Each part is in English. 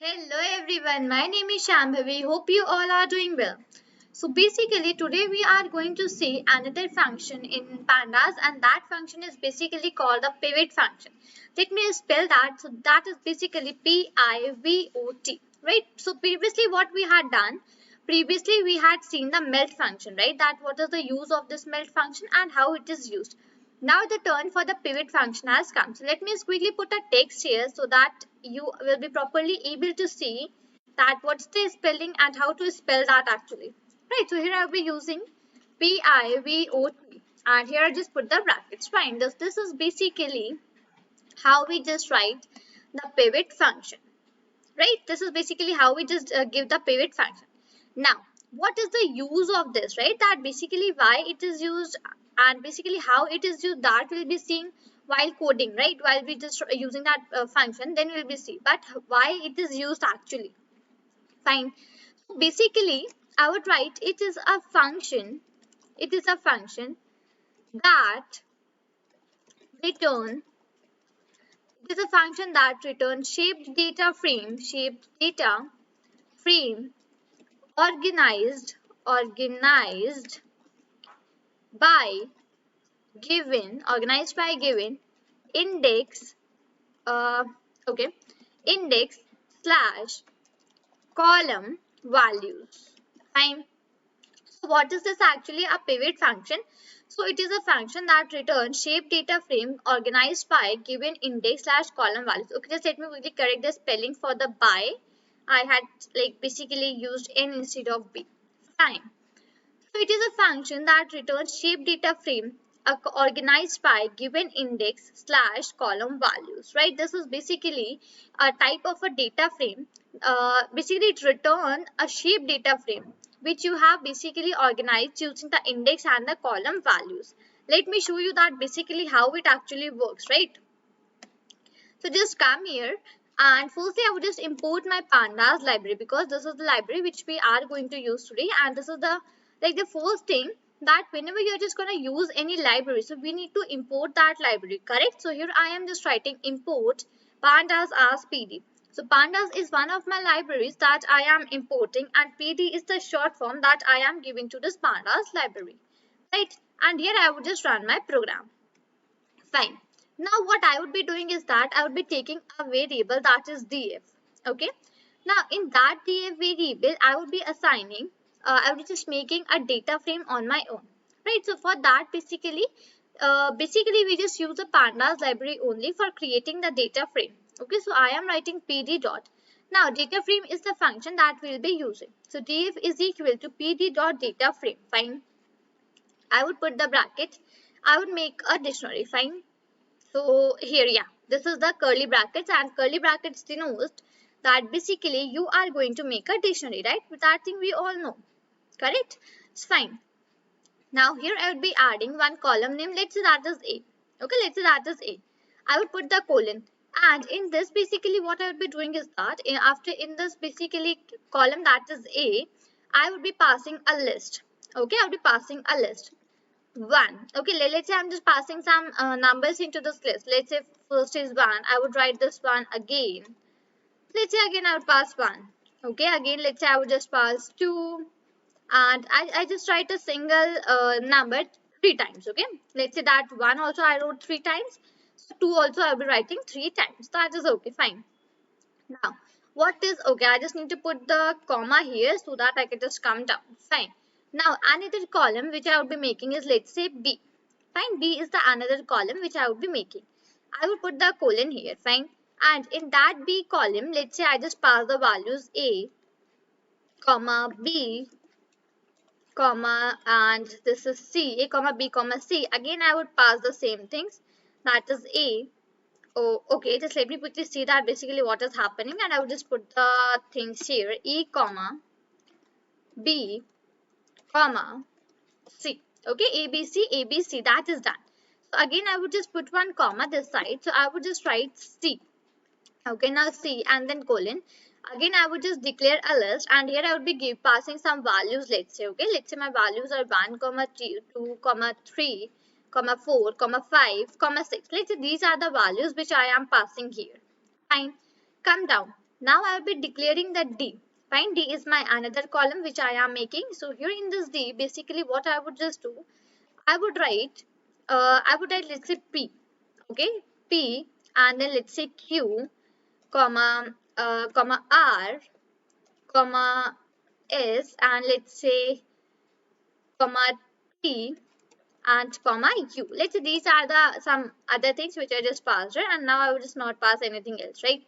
Hello everyone, my name is Shambhavi. Hope you all are doing well. So basically today we are going to see another function in pandas, and that function is basically called the pivot function. Let me spell that. So that is basically pivot, right? So previously what we had done, previously we had seen the melt function, right? That what is the use of this melt function and how it is used. Now the turn for the pivot function has come. So let me just quickly put a text here so that you will be properly able to see that what's the spelling and how to spell that actually. Right, so here I'll be using pivot, and here I just put the brackets. Fine, this is basically how we just write the pivot function. Right, this is basically how we just give the pivot function. Now what is the use of this, right? That basically why it is used and basically how it is used, that will be seen while coding, right? While we just using that function, then we'll be see, but why it is used actually. Fine, so basically I would write it is a function that return it is a function that returns shaped data frame organized by given index, uh, okay, index slash column values. Fine. So what is this actually? A pivot function. So it is a function that returns shape data frame organized by given index slash column values. Okay, just let me quickly correct the spelling for the by. I had like basically used n instead of b. Fine. So it is a function that returns shape data frame organized by given index slash column values, right? This is basically a type of a data frame. Basically it returns a shape data frame which you have basically organized using the index and the column values. Let me show you that basically how it actually works, right? So just come here, and firstly I would just import my pandas library because this is the library which we are going to use today, and this is the first thing that whenever you're just going to use any library, so we need to import that library, correct? So here I am just writing import pandas as pd. So pandas is one of my libraries that I am importing, and pd is the short form that I am giving to this pandas library, right? And here I would just run my program. Fine. Now what I would be doing is that I would be taking a variable that is df. Okay. Now in that df variable, I would be assigning, I would be just making a data frame on my own. Right. So for that basically we just use the pandas library only for creating the data frame. Okay. So I am writing pd dot. Now data frame is the function that we'll be using. So df is equal to pd dot data frame. Fine. I would put the bracket. I would make a dictionary. Fine. So here, yeah, this is the curly brackets, and curly brackets denote that basically you are going to make a dictionary, right? That thing we all know, correct? It's fine. Now here I would be adding one column name. Let's say that is A. Okay, let's say that is A. I would put the colon, and in this basically what I would be doing is that after in this basically column that is A, I would be passing a list. Okay, I would be passing a list. 1. Okay, let's say I'm just passing some numbers into this list. Let's say first is 1. I would write this one again. Let's say again I would pass 1. Okay, again let's say I would just pass 2. And I just write a single number 3 times. Okay, let's say that 1 also I wrote 3 times. So 2 also I'll be writing 3 times. That is okay, fine. Now, what is okay? I just need to put the comma here so that I can just come down. Fine. Now, another column which I would be making is, let's say, B. Fine. B is the another column which I would be making. I would put the colon here. Fine. And in that B column, let's say I just pass the values A, comma B, comma, and this is C, A, comma B, comma C. Again, I would pass the same things. That is A. Oh, okay, just let me quickly see that basically what is happening, and I will just put the things here, E, comma, B, comma, C. Okay, A, B, C, A, B, C, that is done. So again, I would just put one comma this side. So I would just write C. Okay, now C and then colon. Again, I would just declare a list, and here I would be passing some values, let's say. Okay, let's say my values are 1, comma 2, comma 3, comma 4, comma 5, comma 6. Let's say these are the values which I am passing here. Fine. Come down. Now I will be declaring that D. Fine, D is my another column which I am making. So here in this D, basically what I would just do, I would write, let's say P, okay, P, and then let's say Q, comma R, comma S, and let's say comma T, and comma U. Let's say these are the some other things which I just passed, right? And now I will just not pass anything else, right?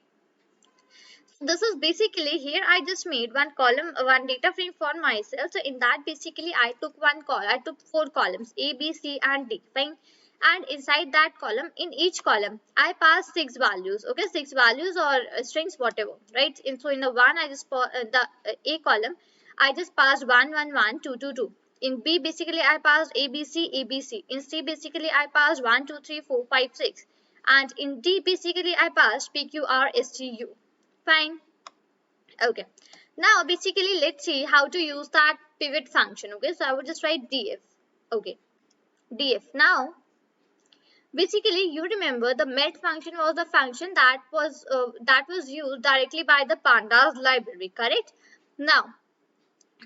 This is basically here I just made one column, one data frame for myself. So in that basically I took I took four columns A, B, C and D. Fine. And inside that column, in each column, I pass six values. Okay, six values or strings, whatever, right? And so in the one, I just the A column, I just passed 1, 1, 1, 2, 2, 2. In B, basically I passed A, B, C, A, B, C. In C, basically I passed 1, 2, 3, 4, 5, 6. And in D, basically I passed P, Q, R, S, T, U. Fine. Okay. Now basically let's see how to use that pivot function. Okay, so I would just write df. Okay, df. Now basically you remember the met function was the function that was used directly by the pandas library, correct? Now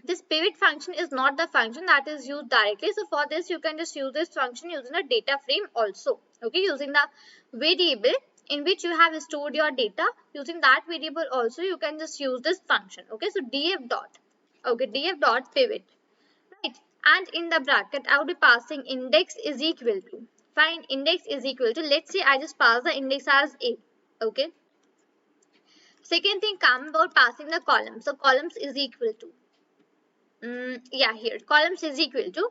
this pivot function is not the function that is used directly. So for this, you can just use this function using a data frame also. Okay, using the variable in which you have stored your data. Using that variable also, you can just use this function. Okay, so df dot. Okay, df dot pivot. Right. And in the bracket, I will be passing index is equal to. Fine, index is equal to. Let's say I just pass the index as A. Okay. Second thing come about passing the column. So columns is equal to. Yeah, here columns is equal to,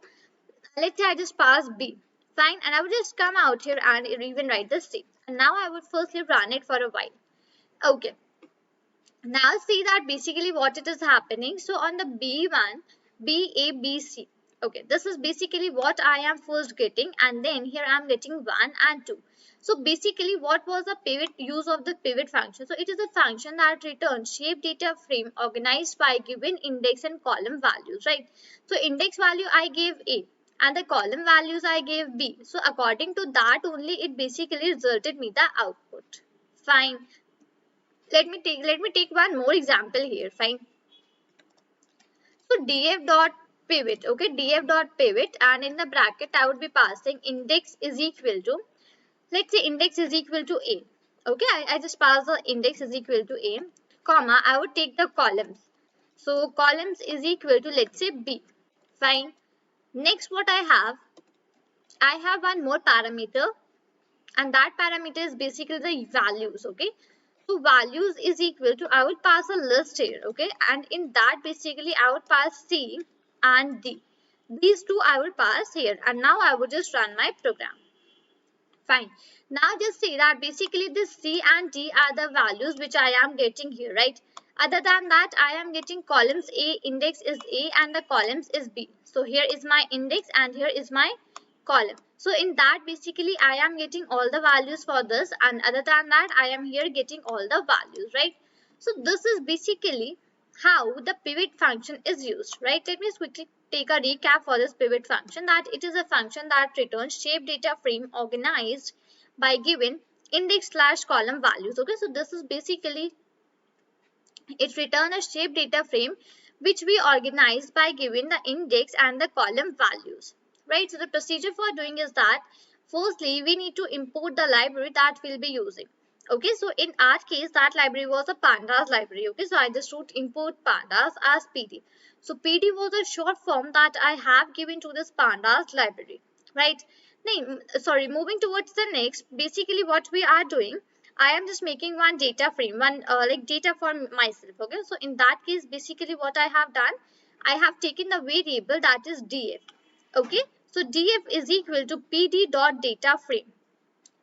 let's say I just pass B. Fine, and I would just come out here and even write the C. And now I would firstly run it for a while. Okay, now see that basically what it is happening. So on the B1, B, A, B, C. Okay, this is basically what I am first getting, and then here I am getting 1 and 2. So basically what was the pivot use of the pivot function? So it is a function that returns shape data frame organized by given index and column values, right? So index value I gave A and the column values I gave B. So according to that only it basically resulted me the output. Fine. Let me take one more example here. Fine. So df dot pivot. Okay, df dot pivot, and in the bracket I would be passing index is equal to, let's say index is equal to A. Okay, I just pass the index is equal to A, comma, I would take the columns. So columns is equal to, let's say B. Fine. Next what I have one more parameter, and that parameter is basically the values. Okay, so values is equal to, I will pass a list here. Okay, and in that basically I would pass C and D. These two I will pass here, and now I would just run my program. Fine. Now just see that basically this C and D are the values which I am getting here, right? Other than that, I am getting columns A, index is A and the columns is B. So here is my index and here is my column. So in that basically I am getting all the values for this, and other than that I am here getting all the values, right? So this is basically how the pivot function is used, right? Let me quickly take a recap for this pivot function, that it is a function that returns shape data frame organized by given index slash column values. Okay, so this is basically it returns a shape data frame which we organize by giving the index and the column values, right? So the procedure for doing is that firstly we need to import the library that we'll be using. Okay, so in our case that library was a pandas library. Okay, so I just wrote import pandas as PD. So PD was a short form that I have given to this pandas library, right? Now, sorry, moving towards the next, basically what we are doing, I am just making one data frame, one like data for myself. Okay, so in that case basically what I have done, I have taken the variable that is df. Okay, so df is equal to pd dot data frame.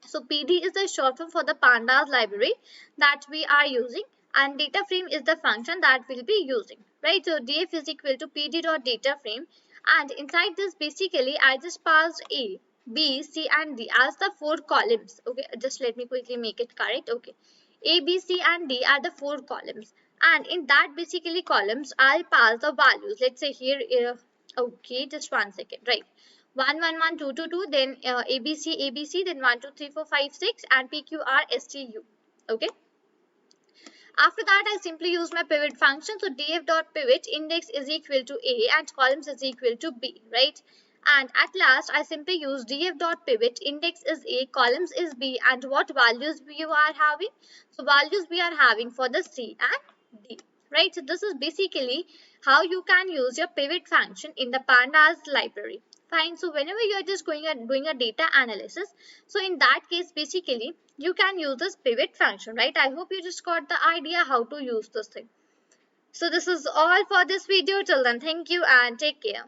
So PD is the short form for the pandas library that we are using, and data frame is the function that we'll be using, right? So df is equal to pd dot data frame, and inside this basically I just passed A, B, C and D as the four columns. Okay, just let me quickly make it correct. Okay, A, B, C and D are the four columns, and in that basically columns I'll pass the values. Let's say here, okay, just 1 second, right? 1 1 1 2 2 2, then ABC, then 1 2 3 4 5 6 and PQR STU. Okay, After that, I simply use my pivot function. So df dot pivot index is equal to A and columns is equal to B, right? And at last, I simply use df dot pivot index is A, columns is B, and what values we are having? So values we are having for the C and D, right? So this is basically how you can use your pivot function in the pandas library. Fine. So whenever you are just going and doing a data analysis, so in that case, basically you can use this pivot function, right? I hope you just got the idea how to use this thing. So this is all for this video. Till then, thank you and take care.